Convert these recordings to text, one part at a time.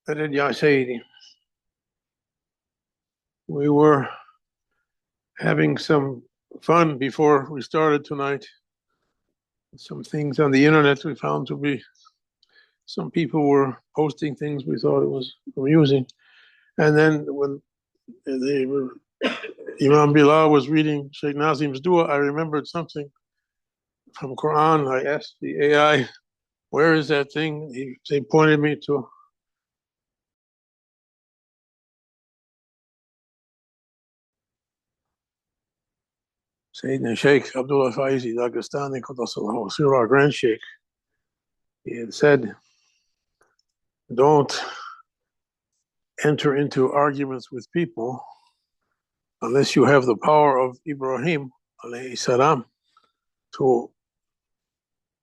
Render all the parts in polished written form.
Ya Sayyidi. We were having some fun before we started tonight. Some things on the internet we found to be, some people were posting things we thought it was amusing. And then when they were, Imam Bilal was reading Sheikh Nazim's dua, I remembered something from Quran. I asked the AI, where is that thing? They pointed me to Sayyidina Shaykh Abdul Haqq, Dagestani, Qaddasallahu Sirr, our grand Sheikh. He had said, don't enter into arguments with people unless you have the power of Ibrahim alayhi salam to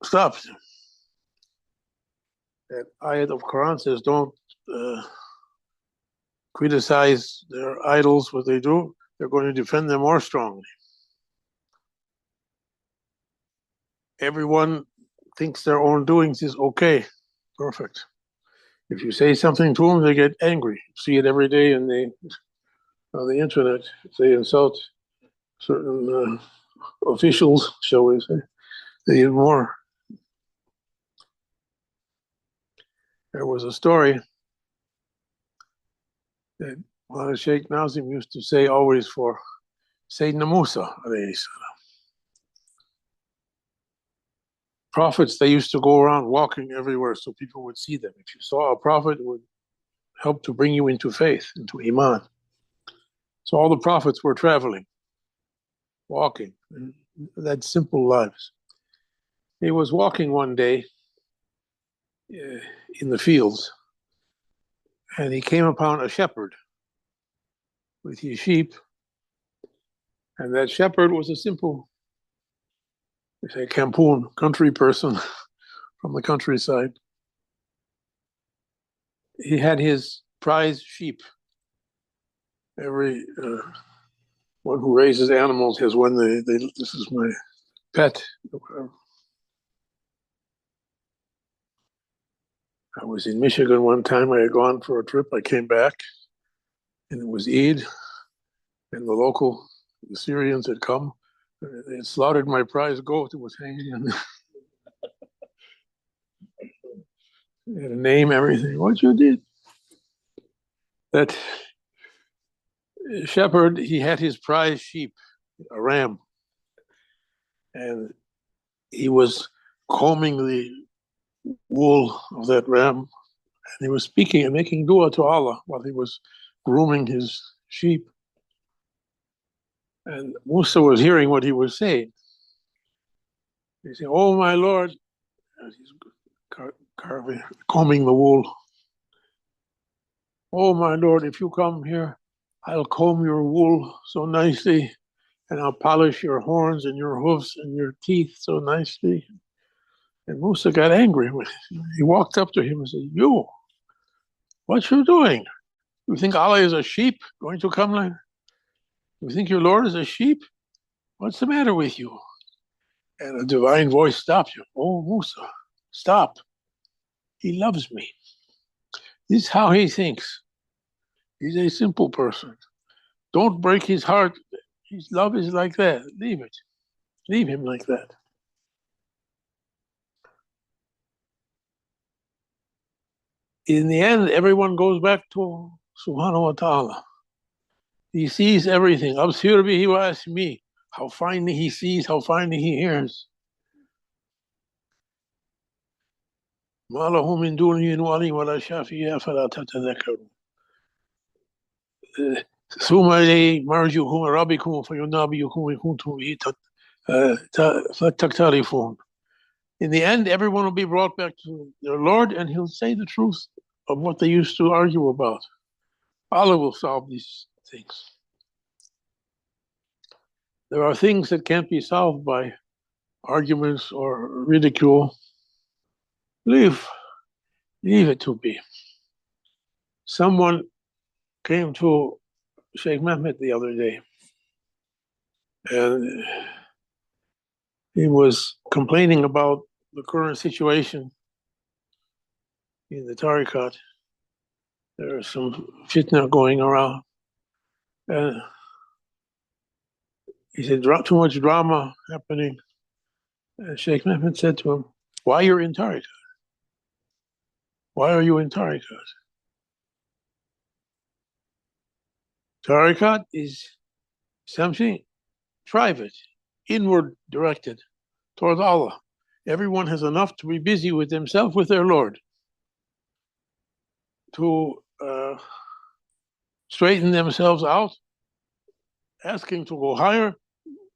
stop them. That ayat of Quran says, don't criticize their idols, what they do. They're going to defend them more strongly. Everyone thinks their own doings is okay, perfect. If you say something to them, they get angry. You see it every day on the internet. If they insult certain officials, shall we say, they get more. There was a story that Sheikh Nazim used to say always for Sayyidina Musa alayhi salam. Prophets, they used to go around walking everywhere so people would see them. If you saw a prophet, it would help to bring you into faith, into Iman. So all the prophets were traveling, walking, and led simple lives. He was walking one day in the fields, and he came upon a shepherd with his sheep, and that shepherd was a simple, we say, Kampoon, country person from the countryside. He had his prize sheep. Every one who raises animals has one. This is my pet. I was in Michigan one time. I had gone for a trip. I came back, and it was Eid, and the Syrians had come. They had slaughtered my prize goat. It was hanging in. It had a name, everything. What you did? That shepherd, he had his prize sheep, a ram, and he was combing the wool of that ram, and he was speaking and making dua to Allah while he was grooming his sheep. And Musa was hearing what he was saying. He said, "Oh my Lord," as he's combing the wool. "Oh my Lord, if you come here, I'll comb your wool so nicely, and I'll polish your horns and your hoofs and your teeth so nicely." And Musa got angry. He walked up to him and said, "You, what you doing? You think Allah is a sheep going to come like? You think your Lord is a sheep? What's the matter with you?" And a divine voice stopped him. "Oh, Musa, stop. He loves me. This is how he thinks. He's a simple person. Don't break his heart. His love is like that. Leave it. Leave him like that." In the end, everyone goes back to Subhanahu wa ta'ala. He sees everything. Absir bihi wa asmi. How finely he sees, how finely he hears. ما له من دونه ولي ولا شافع فلا تتذكرون. ثم إليه مرجعكم ربكم فينبئكم إن كنتم به تختلفون. In the end, everyone will be brought back to their Lord, and He'll say the truth of what they used to argue about. Allah will solve these things. There are things that can't be solved by arguments or ridicule. Leave it to be. Someone came to Sheikh Mehmet the other day, and he was complaining about the current situation in the Tariqat. There's some fitna going around. And he said, too much drama happening. And Sheikh Mehmet said to him, why you're in Tariqat? Why are you in Tariqat? Tariqat is something private, inward directed towards Allah. Everyone has enough to be busy with themselves, with their Lord, to straighten themselves out, asking to go higher,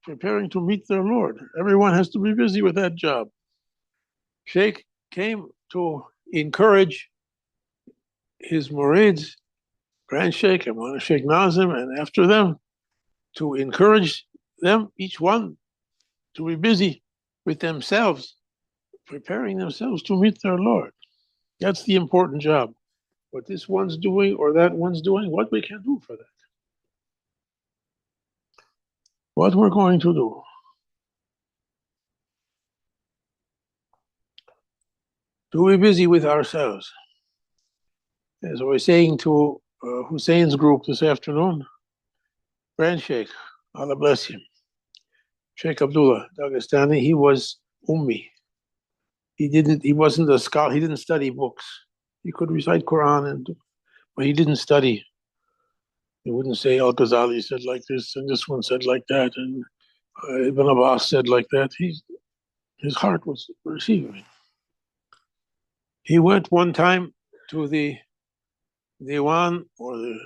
preparing to meet their Lord. Everyone has to be busy with that job. Sheikh came to encourage his murids, Grand Sheikh and Mona Sheikh Nazim, and after them, to encourage them, each one, to be busy with themselves, preparing themselves to meet their Lord. That's the important job. What this one's doing or that one's doing, what we can do for that. What we're going to do. To be busy with ourselves. As I was saying to Hussein's group this afternoon, Grand Sheikh, Allah bless him, Shaykh Abdullah, Dagestani, he was Ummi. He wasn't a scholar, he didn't study books. He could recite Quran, but he didn't study. He wouldn't say Al-Ghazali said like this, and this one said like that, and Ibn Abbas said like that. His heart was receiving. He went one time to the Diwan or the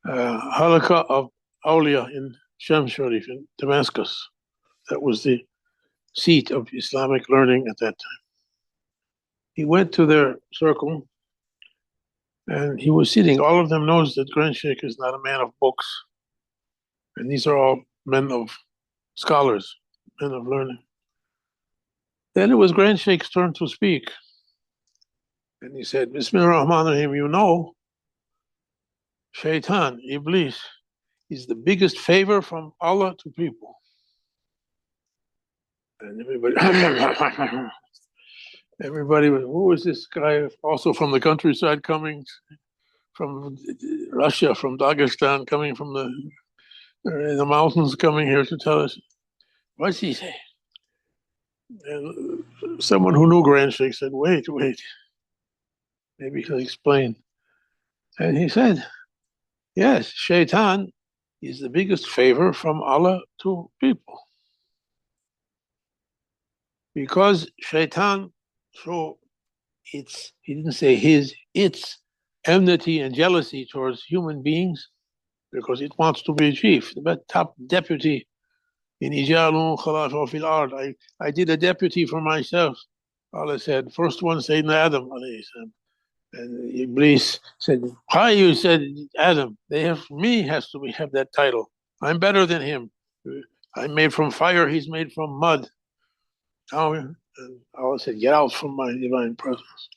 Halakha of Awliya in Shams Sharif in Damascus. That was the seat of Islamic learning at that time. He went to their circle and he was sitting. All of them knows that Grand Sheikh is not a man of books. And these are all men of scholars, men of learning. Then it was Grand Sheikh's turn to speak. And he said, Bismillah ar-Rahman ar-Rahim, you know, Shaitan, Iblis, is the biggest favor from Allah to people. And everybody was, who is this guy also from the countryside coming from Russia, from Dagestan, coming from the mountains, coming here to tell us, what's he say? And someone who knew Grand Sheikh said, wait, maybe he'll explain. And he said, yes, Shaitan is the biggest favor from Allah to people. Because Shaitan, so he didn't say it's enmity and jealousy towards human beings, because it wants to be chief, the top deputy in Ijalun Khalafa fil Ard. I did a deputy for myself. Allah said, first one, Sayyidina Adam, alayhi salam. And Iblis said, why you said Adam? Has to have that title. I'm better than him. I'm made from fire, he's made from mud. And Allah said, get out from my divine presence.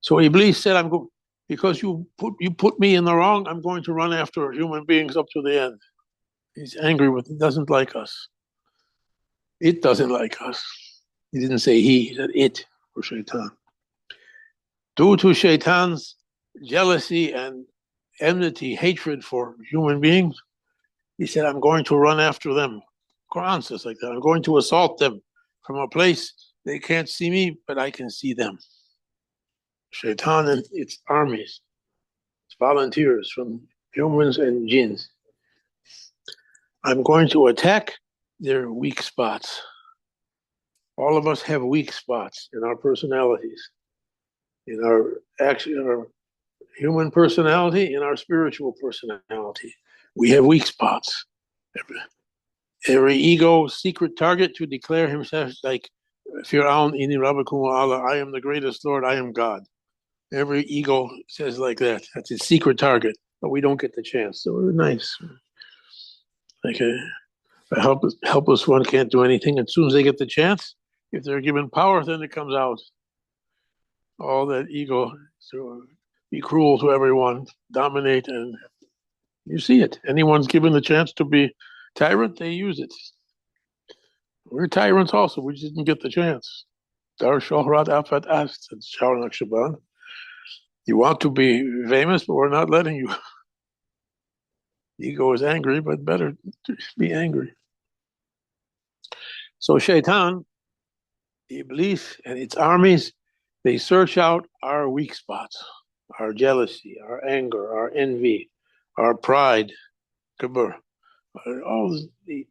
So Iblis said, because you put me in the wrong, I'm going to run after human beings up to the end. He's angry with it, doesn't like us. It doesn't like us. He didn't say he said it for Shaitan. Due to Shaitan's jealousy and enmity, hatred for human beings, he said, I'm going to run after them. Quran says like that. I'm going to assault them from a place they can't see me, but I can see them. Shaitan and its armies, its volunteers from humans and jinns. I'm going to attack their weak spots. All of us have weak spots in our personalities, in our human personality, in our spiritual personality. We have weak spots. Every ego secret target to declare himself like Fir'aun, inni rabbakum Allah, I am the greatest Lord, I am God. Every ego says like that. That's its secret target, but we don't get the chance. So we're nice. Like a helpless one can't do anything. As soon as they get the chance, if they're given power, then it comes out. All that ego to be cruel to everyone, dominate, and you see it. Anyone's given the chance to be tyrant, they use it. We're tyrants also, we just didn't get the chance. Dar Shohrat Afat asked, said Shah Naqshband, you want to be famous, but we're not letting you. Ego is angry, but better to be angry. So Shaitan, Iblis, and its armies, they search out our weak spots, our jealousy, our anger, our envy, our pride, kibr, all the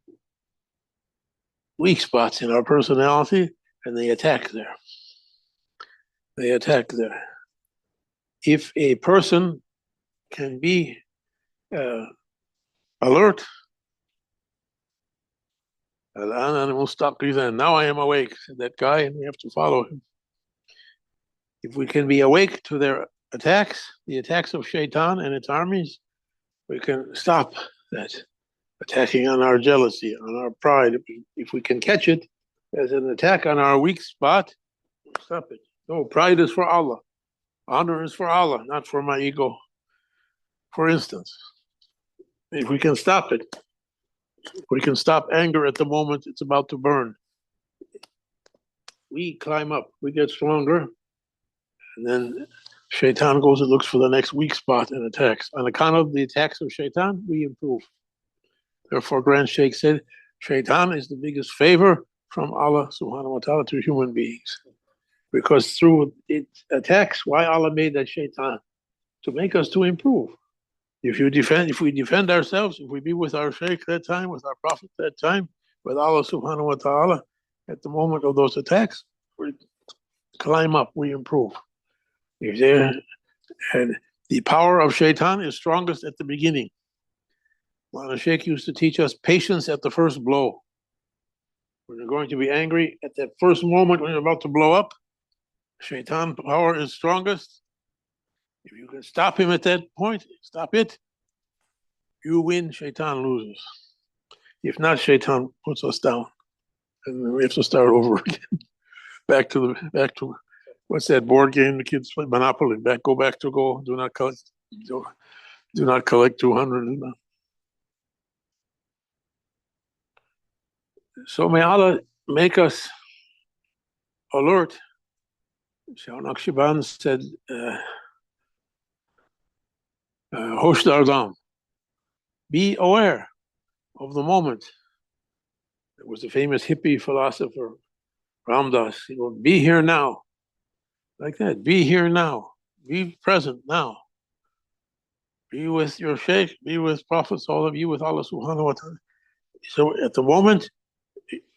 weak spots in our personality, and they attack there. They attack there. If a person can be alert, now I am awake, said that guy, and we have to follow him. If we can be awake to their attacks, the attacks of Shaitan and its armies, we can stop that attacking on our jealousy, on our pride. If we can catch it as an attack on our weak spot, stop it. No, pride is for Allah. Honor is for Allah, not for my ego. For instance, if we can stop it, we can stop anger at the moment it's about to burn. We climb up, we get stronger, and then Shaitan goes and looks for the next weak spot and attacks. On account of the attacks of Shaitan, we improve. Therefore, Grand Sheikh said, Shaitan is the biggest favor from Allah subhanahu wa ta'ala to human beings. Because through its attacks, why Allah made that Shaitan? To make us to improve. If we defend ourselves, if we be with our Shaykh that time, with our Prophet that time, with Allah subhanahu wa ta'ala, at the moment of those attacks, we climb up, we improve. If there, and the power of Shaitan is strongest at the beginning. Mawlana Shaykh used to teach us patience at the first blow. When you're going to be angry, at that first moment when you're about to blow up, Shaitan power is strongest. If you can stop him at that point, stop it, you win, Shaitan loses. If not, Shaitan puts us down. And we have to start over again. back to what's that board game the kids play? Monopoly. Go back to go. Do not collect 200. So may Allah make us alert. Shaykh Naqshband said, Hosh Dardam, be aware of the moment. There was a famous hippie philosopher, Ramdas. He would be here now. Like that, be here now. Be present now. Be with your Shaykh, be with prophets, all of you with Allah subhanahu wa ta'ala. So at the moment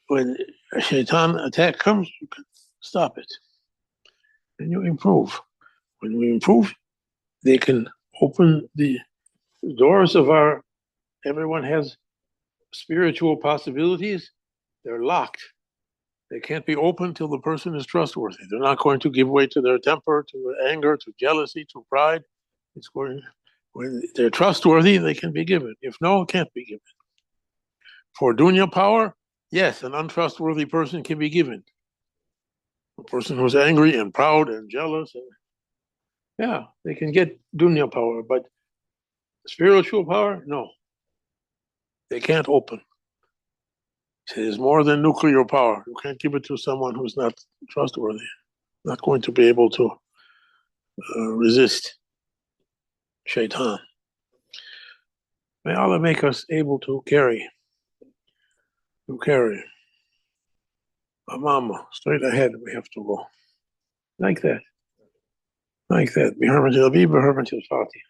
when a shaitan attack comes, you can stop it. And you improve. When we improve, they can open the doors of everyone has spiritual possibilities. They're locked. They can't be opened till the person is trustworthy. They're not going to give way to their temper, to their anger, to jealousy, to pride. When they're trustworthy, they can be given. If no, it can't be given. For dunya power, yes, an untrustworthy person can be given. A person who's angry and proud and jealous, yeah, they can get dunya power, but spiritual power, no. They can't open. It is more than nuclear power. You can't give it to someone who's not trustworthy, not going to be able to resist Shaitan. May Allah make us able to carry. Amama, straight ahead we have to go. Like that. Like that. Bi hurmatil Nabi, bi hurmatil Fatih.